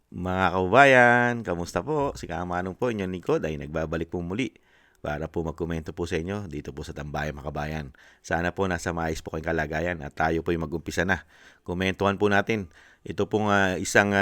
Mga kababayan, kamusta po? Si Kamanong po, inyong lingkod ay nagbabalik po muli para po magkomento po sa inyo dito po sa Tambayan Makabayan. Sana po nasa maayos po kayong kalagayan at tayo po ay mag-umpisa na. Komentuhan po natin. Ito pong isang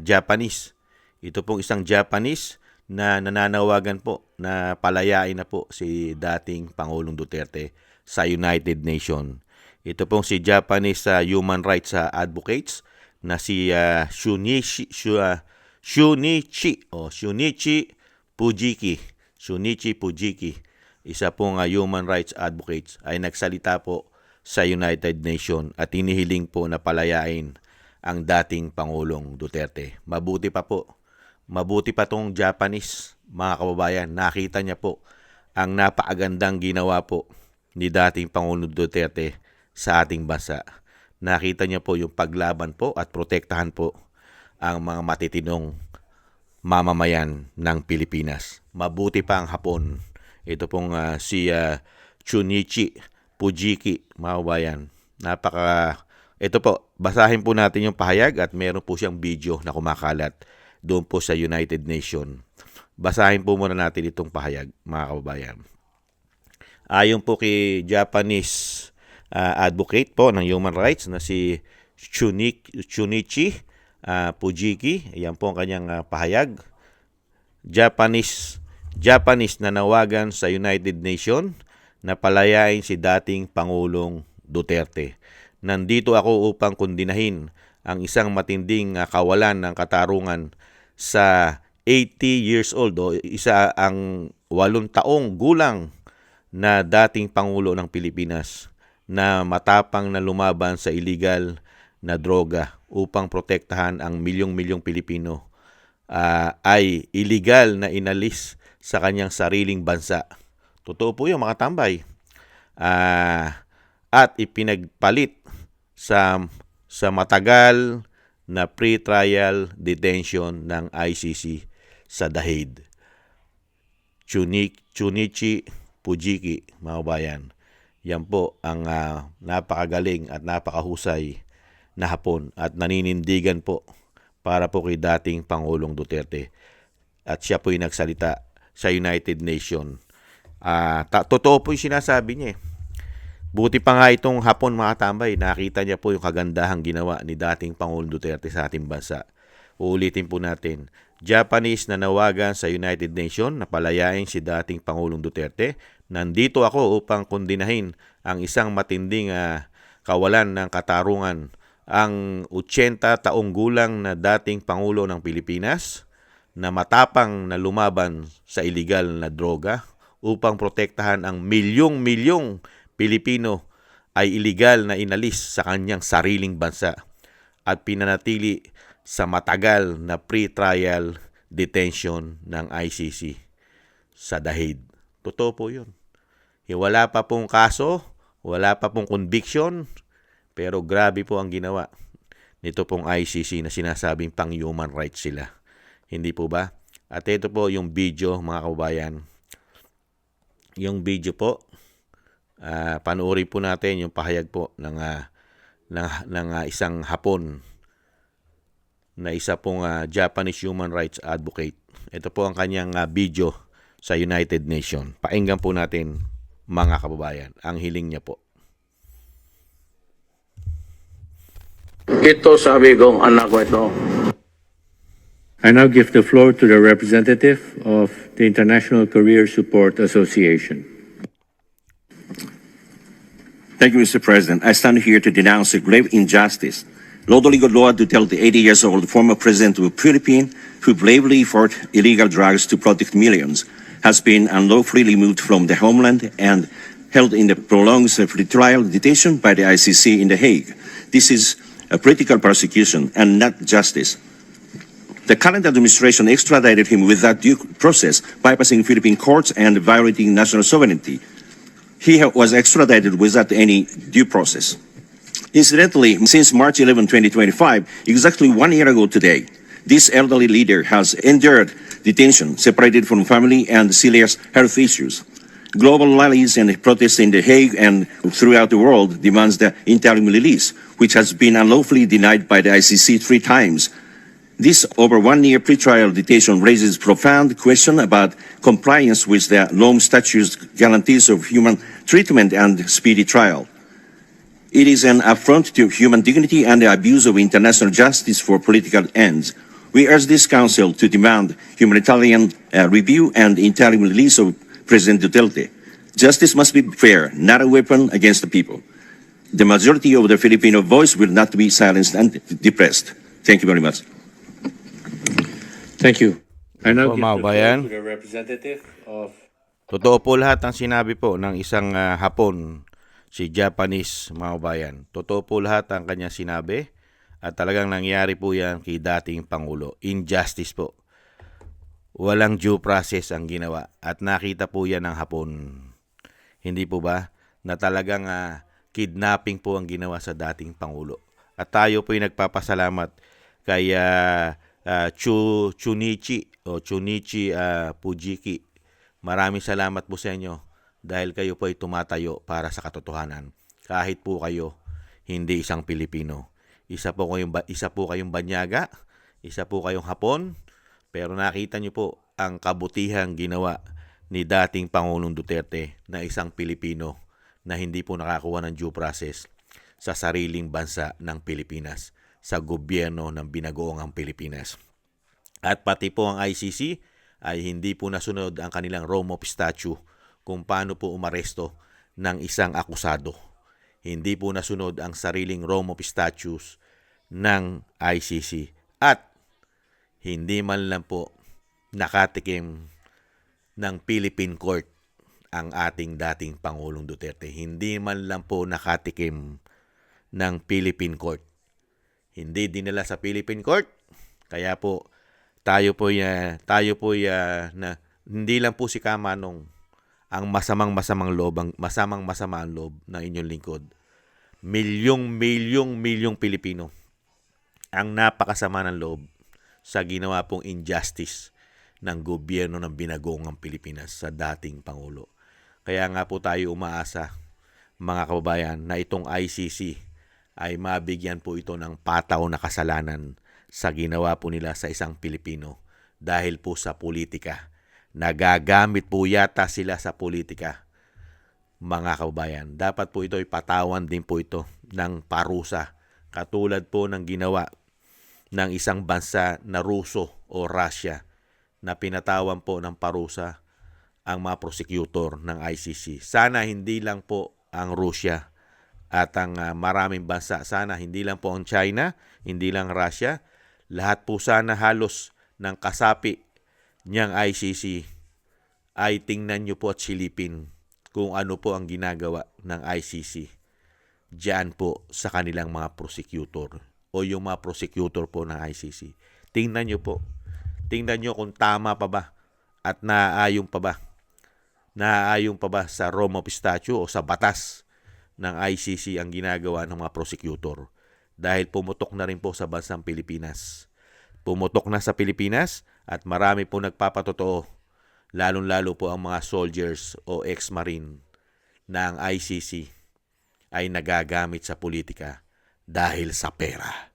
Japanese. Ito pong isang Japanese na nananawagan po na palayain na po si dating Pangulong Duterte sa United Nations. Ito pong si Japanese human rights advocates na si Shunichi Fujiki. Shunichi Fujiki, isa pong human rights advocates, ay nagsalita po sa United Nations at hinihiling po na palayain ang dating Pangulong Duterte. Mabuti pa tong Japanese, mga kababayan. Nakita niya po ang napakagandang ginawa po ni dating Pangulong Duterte sa ating bansa. Nakita niya po yung paglaban po at protektahan po ang mga matitinong mamamayan ng Pilipinas. Mabuti pa ang Hapon. Ito pong si Shunichi Fujiki, mga kababayan. Ito po, basahin po natin yung pahayag at meron po siyang video na kumakalat doon po sa United Nations. Basahin po muna natin itong pahayag, mga kababayan. Ayon po kay Japanese advocate po ng human rights na si Shunichi Fujiki, ayan po ang kanyang pahayag. Japanese nanawagan sa United Nations na palayain si dating Pangulong Duterte. Nandito ako upang kundinahin ang isang matinding kawalan ng katarungan sa 80 years old o isa ang 8 taong gulang na dating Pangulo ng Pilipinas na matapang na lumaban sa illegal na droga upang protektahan ang milyong-milyong Pilipino ay illegal na inalis sa kanyang sariling bansa. Totoo po yung mga tambay. At ipinagpalit sa matagal na pre-trial detention ng ICC sa Dahid. Shunichi Fujiki, mga bayan. Yan po ang napakagaling at napakahusay na Hapon at naninindigan po para po kay dating Pangulong Duterte. At siya po yung nagsalita sa United Nations. Totoo po yung sinasabi niya. Buti pa nga itong Hapon, mga tambay, nakita niya po yung kagandahang ginawa ni dating Pangulong Duterte sa ating bansa. Uulitin po natin. Japanese na nawagan sa United Nations na palayain si dating Pangulong Duterte. Nandito ako upang kundinahin ang isang matinding kawalan ng katarungan. Ang 80 taong gulang na dating Pangulo ng Pilipinas na matapang na lumaban sa illegal na droga upang protektahan ang milyong-milyong Pilipino ay illegal na inalis sa kanyang sariling bansa at pinanatili sa matagal na pre-trial detention ng ICC sa Dahid. Totoo po yun. Wala pa pong kaso, wala pa pong conviction, pero grabe po ang ginawa nito pong ICC na sinasabing pang human rights sila. Hindi po ba? At ito po yung video, mga kababayan. Yung video po, panoorin po natin yung pahayag po ng isang Hapon na isa pong Japanese human rights advocate. Ito po ang kanyang video sa United Nations. Pakinggan po natin, mga kababayan, ang hiling niya po. Ito sabi kong anak ko ito. I now give the floor to the representative of the International Career Support Association. Thank you, Mr. President. I stand here to denounce a grave injustice. Rodrigo Duterte to tell the 80-years-old former president of the Philippines, who bravely fought illegal drugs to protect millions, has been unlawfully removed from the homeland and held in the prolonged pre-trial detention by the ICC in The Hague. This is a political persecution and not justice. The current administration extradited him without due process, bypassing Philippine courts and violating national sovereignty. He was extradited without any due process. Incidentally, since March 11, 2025, exactly 1 year ago today, this elderly leader has endured detention, separated from family and serious health issues. Global rallies and protests in The Hague and throughout the world demands the interim release, which has been unlawfully denied by the ICC 3 times. This over 1 year pretrial detention raises profound question about compliance with the Rome Statute's guarantees of human treatment and speedy trial. It is an affront to human dignity and the abuse of international justice for political ends. We urge this Council to demand humanitarian review and interim release of President Duterte. Justice must be fair, not a weapon against the people. The majority of the Filipino voice will not be silenced and depressed. Thank you very much. Thank you. I now Po, give mga the floor bayan. to the representative of Totoo po lahat ng sinabi po ng isang Hapon, si Japanese, mga bayan. Totoo po lahat ang kanya sinabi at talagang nangyari po yan kay dating Pangulo. Injustice po. Walang due process ang ginawa at nakita po yan ng Hapon. Hindi po ba? Na talagang kidnapping po ang ginawa sa dating Pangulo. At tayo po ay nagpapasalamat kay Chunichi Pujiki. Maraming salamat po sa inyo dahil kayo po ay tumatayo para sa katotohanan. Kahit po kayo hindi isang Pilipino. Isa po kayong banyaga, isa po kayong Hapon, pero nakita niyo po ang kabutihang ginawa ni dating Pangulong Duterte na isang Pilipino na hindi po nakakuha ng due process sa sariling bansa ng Pilipinas, sa gobyerno ng binagoong Pilipinas. At pati po ang ICC ay hindi po nasunod ang kanilang Rome of Statute kung paano po umaresto ng isang akusado. Hindi po nasunod ang sariling Rome of Statutes ng ICC. At hindi man lang po nakatikim ng Philippine Court ang ating dating Pangulong Duterte. Hindi man lang po nakatikim ng Philippine Court. Hindi dinala sa Philippine Court. Kaya po tayo po na hindi lang po si Kamanong ang masamang loob ng inyong lingkod. Milyong Pilipino ang napakasama ng loob sa ginawa pong injustice ng gobyerno ng binagoong Pilipinas sa dating Pangulo. Kaya nga po tayo umaasa, mga kababayan, na itong ICC ay mabigyan po ito ng pataw na kasalanan sa ginawa po nila sa isang Pilipino dahil po sa politika. Nagagamit po yata sila sa politika, mga kababayan. Dapat po ito ipatawan din po ito ng parusa katulad po ng ginawa ng isang bansa na Ruso o Russia na pinatawan po ng parusa ang mga prosecutor ng ICC. Sana hindi lang po ang Russia at ang maraming bansa. Sana hindi lang po ang China, hindi lang Russia. Lahat po sana halos ng kasapi niyang ICC ay tingnan niyo po at silipin kung ano po ang ginagawa ng ICC diyan po sa kanilang mga prosecutor o yung mga prosecutor po ng ICC. Tingnan niyo po. Tingnan niyo kung tama pa ba at naaayon pa ba. Naaayon pa ba sa Rome of Statute o sa batas ng ICC ang ginagawa ng mga prosecutor. Dahil pumutok na rin po sa bansang Pilipinas. Pumutok na sa Pilipinas at marami po nagpapatotoo, lalong-lalo po ang mga soldiers o ex-marine na ang ICC ay nagagamit sa politika dahil sa pera.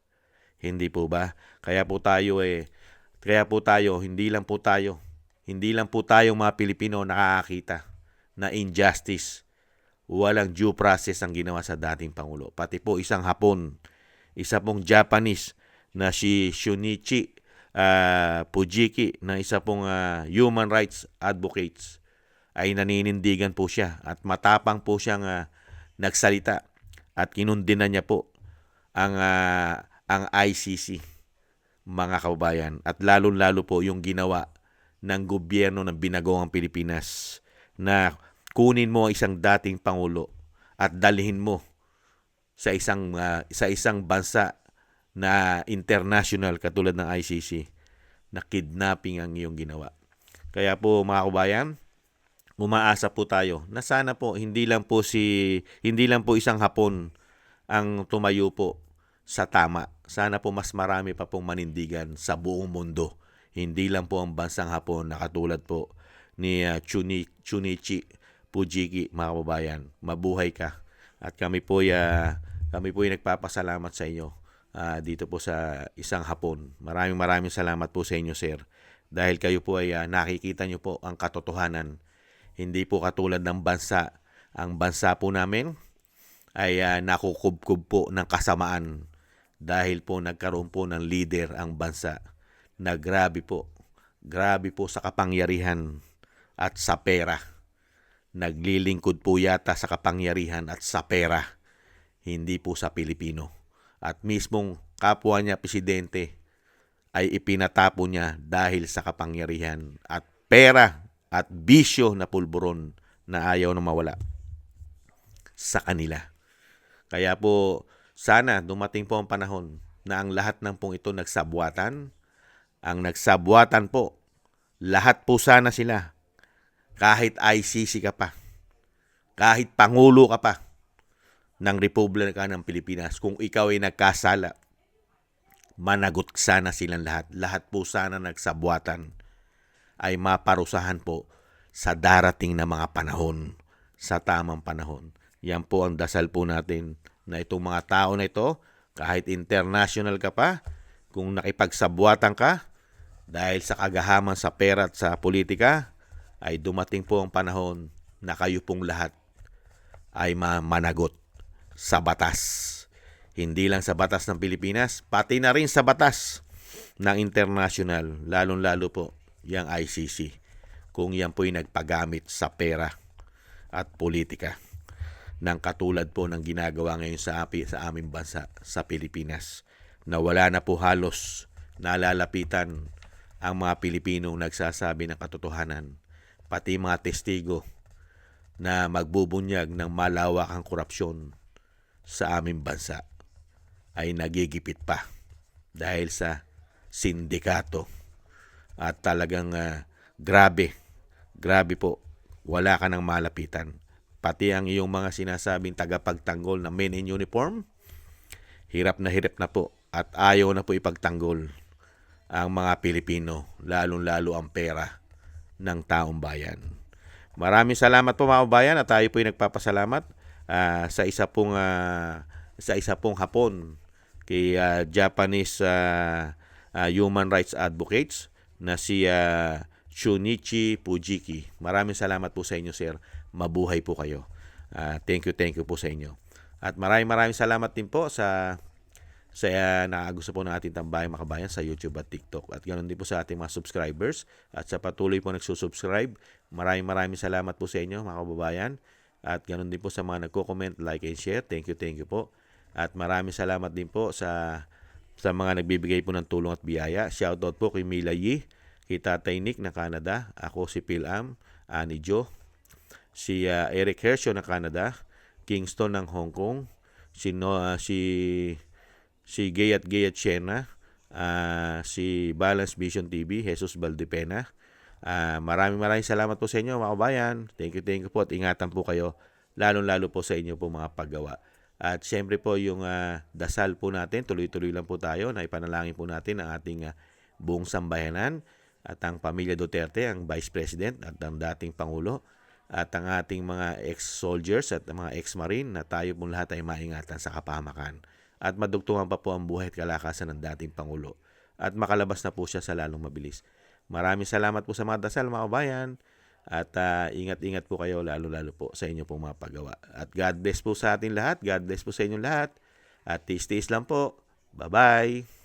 Hindi po ba? Kaya po tayo hindi lang po tayo mga Pilipino nakakakita na injustice. Walang due process ang ginawa sa dating Pangulo. Pati po isang Hapon, isa pong Japanese na si Shunichi Pujiki na isa pong human rights advocates ay naninindigan po siya at matapang po siyang nagsalita at kinundinan niya po ang ICC, mga kababayan, at lalo-lalo po yung ginawa ng gobyerno ng binagoong Pilipinas na kunin mo ang isang dating Pangulo at dalhin mo sa isang bansa na international katulad ng ICC na kidnapping ang iyong ginawa. Kaya po mga kababayan, umaasa po tayo na sana po hindi lang po isang Hapon ang tumayo po sa tama. Sana po mas marami pa pong manindigan sa buong mundo. Hindi lang po ang bansang Hapon na katulad po ni Chunichi Pujiki, mga kababayan. Mabuhay ka. At kami po ay nagpapasalamat sa inyo dito po sa isang hapon. Maraming salamat po sa inyo, sir. Dahil kayo po ay nakikita nyo po ang katotohanan. Hindi po katulad ng bansa. Ang bansa po namin ay nakukubkub po ng kasamaan dahil po nagkaroon po ng leader ang bansa na grabe po sa kapangyarihan at sa pera. Naglilingkod po yata sa kapangyarihan at sa pera, hindi po sa Pilipino. At mismong kapwa niya presidente ay ipinatapo niya dahil sa kapangyarihan at pera at bisyo na pulburon na ayaw na mawala sa kanila. Kaya po sana dumating po ang panahon na ang lahat ng pong ito nagsabwatan. Ang nagsabwatan po, lahat po sana sila. Kahit ICC ka pa, kahit Pangulo ka pa ng Republika ng Pilipinas, kung ikaw ay nagkasala, managot sana silang lahat. Lahat po sana nagsabwatan ay maparusahan po sa darating na mga panahon, sa tamang panahon. Yan po ang dasal po natin na itong mga tao na ito, kahit international ka pa, kung nakipagsabwatan ka, dahil sa kagahaman sa pera at sa politika, ay dumating po ang panahon na kayo pong lahat ay managot sa batas. Hindi lang sa batas ng Pilipinas, pati na rin sa batas ng international, lalong-lalo po yung ICC, kung yan po'y nagpagamit sa pera at politika ng katulad po ng ginagawa ngayon sa aming bansa, sa Pilipinas, na wala na po halos nalalapitan ang mga Pilipinong nagsasabi ng katotohanan, pati mga testigo na magbubunyag ng malawakang korupsyon sa aming bansa ay nagigipit pa dahil sa sindikato. At talagang grabe po, wala ka nang malapitan. Pati ang iyong mga sinasabing tagapagtanggol na men in uniform, hirap na po at ayaw na po ipagtanggol ang mga Pilipino, lalong-lalo ang pera ng taong bayan. Maraming salamat po mga kabayan at tayo po ay nagpapasalamat sa isa pong hapon kay Japanese human rights advocates na si Shunichi Fujiki. Maraming salamat po sa inyo, sir. Mabuhay po kayo. Thank you po sa inyo. At maraming salamat din po sa nakagusto po ng ating tambayang makabayan sa YouTube at TikTok. At ganoon din po sa ating mga subscribers at sa patuloy po nagsusubscribe. Maraming salamat po sa inyo mga kababayan. At ganoon din po sa mga nagko-comment, like and share. Thank you po. At maraming salamat din po sa mga nagbibigay po ng tulong at biyaya. Shoutout po kay Mila Yi, kay Tatay Nick ng Canada. Ako si Phil Am, Ani Jo, si Eric Hershaw ng Canada, Kingston ng Hong Kong, si Gayat Siena, si Balance Vision TV, Jesus Valdepena. Maraming salamat po sa inyo mga kabayan. Thank you po at ingatan po kayo, lalong-lalo po sa inyo po mga paggawa. At siyempre po yung dasal po natin, tuloy-tuloy lang po tayo na ipanalangin po natin ang ating buong sambayanan at ang pamilya Duterte, ang Vice President at ang dating Pangulo at ang ating mga ex-soldiers at mga ex-marine na tayo pong lahat ay maingatan sa kapahamakan at madugtungan pa po ang buhay at kalakasan ng dating Pangulo at makalabas na po siya sa lalong mabilis. Maraming salamat po sa mga dasal mga kabayan at ingat-ingat po kayo lalo-lalo po sa inyo pong mga paggawa. At God bless po sa ating lahat. God bless po sa inyong lahat. At tiis-tiis lang po. Bye-bye.